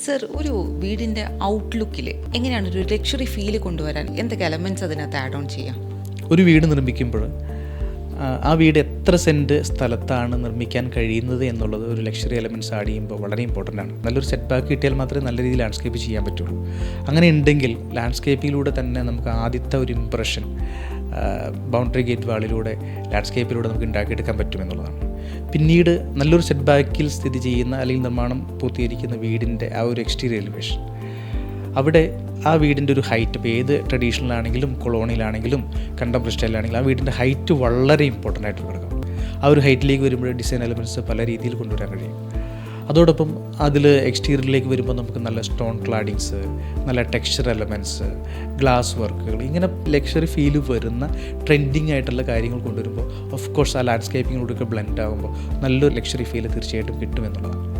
Sir, ഒരു വീടിൻ്റെ ഔട്ട്ലുക്കിൽ എങ്ങനെയാണ് ഒരു ലക്ഷറി ഫീൽ കൊണ്ടുവരാൻ എന്തൊക്കെ എലമെൻറ്റ്സ് അതിനകത്ത് ആഡ് ഓൺ ചെയ്യാം? ഒരു വീട് നിർമ്മിക്കുമ്പോൾ ആ വീട് എത്ര സെൻറ്റ് സ്ഥലത്താണ് നിർമ്മിക്കാൻ കഴിയുന്നത് എന്നുള്ളത് ഒരു ലക്ഷറി എലമെൻറ്റ്സ് ആഡ് ചെയ്യുമ്പോൾ വളരെ ഇമ്പോർട്ടൻ്റ് ആണ്. നല്ലൊരു സെറ്റ് ബാക്ക് കിട്ടിയാൽ മാത്രമേ നല്ല രീതിയിൽ ലാൻഡ്സ്കേപ്പ് ചെയ്യാൻ പറ്റുള്ളൂ. അങ്ങനെ ഉണ്ടെങ്കിൽ ലാൻഡ്സ്കേപ്പിലൂടെ തന്നെ നമുക്ക് ആദ്യത്തെ ഒരു ഇംപ്രഷൻ ബൗണ്ടറി ഗേറ്റ് വാളിലൂടെ ലാൻഡ്സ്കേപ്പിലൂടെ നമുക്ക് ഉണ്ടാക്കിയെടുക്കാൻ പറ്റുമെന്നുള്ളതാണ്. പിന്നീട് നല്ലൊരു സെറ്റ് ബാക്കിൽ സ്ഥിതി ചെയ്യുന്ന അല്ലെങ്കിൽ നിർമ്മാണം പൂർത്തീകരിക്കുന്ന വീടിൻ്റെ ആ ഒരു എക്സ്റ്റീരിയർ എലിവേഷൻ, അവിടെ ആ വീടിൻ്റെ ഒരു ഹൈറ്റ്, ഇപ്പോൾ ഏത് ട്രഡീഷണൽ ആണെങ്കിലും കൊളോണിയലാണെങ്കിലും കണ്ടംപററി സ്റ്റൈലാണെങ്കിലും ആ വീടിൻ്റെ ഹൈറ്റ് വളരെ ഇമ്പോർട്ടൻ്റ് ആയിട്ട് കിടക്കും. ആ ഒരു ഹൈറ്റിലേക്ക് വരുമ്പോൾ ഡിസൈൻ എലമെൻറ്റ്സ് പല രീതിയിൽ കൊണ്ടുവരാൻ കഴിയും. അതോടൊപ്പം അതിൽ എക്സ്റ്റീരിയറിലേക്ക് വരുമ്പോൾ നമുക്ക് നല്ല സ്റ്റോൺ ക്ലാഡിങ്സ്, നല്ല ടെക്സ്ചർ എലമെൻറ്റ്സ്, ഗ്ലാസ് വർക്കുകൾ, ഇങ്ങനെ ലക്ഷറി ഫീൽ വരുന്ന ട്രെൻഡിങ് ആയിട്ടുള്ള കാര്യങ്ങൾ കൊണ്ടുവരുമ്പോൾ ഓഫ് കോഴ്സ് ആ ലാൻഡ്സ്കേപ്പിങ്ങിലൂടെയൊക്കെ ബ്ലെൻഡ് ആകുമ്പോൾ നല്ലൊരു ലക്ഷറി ഫീൽ തീർച്ചയായിട്ടും കിട്ടുമെന്നുള്ളതാണ്.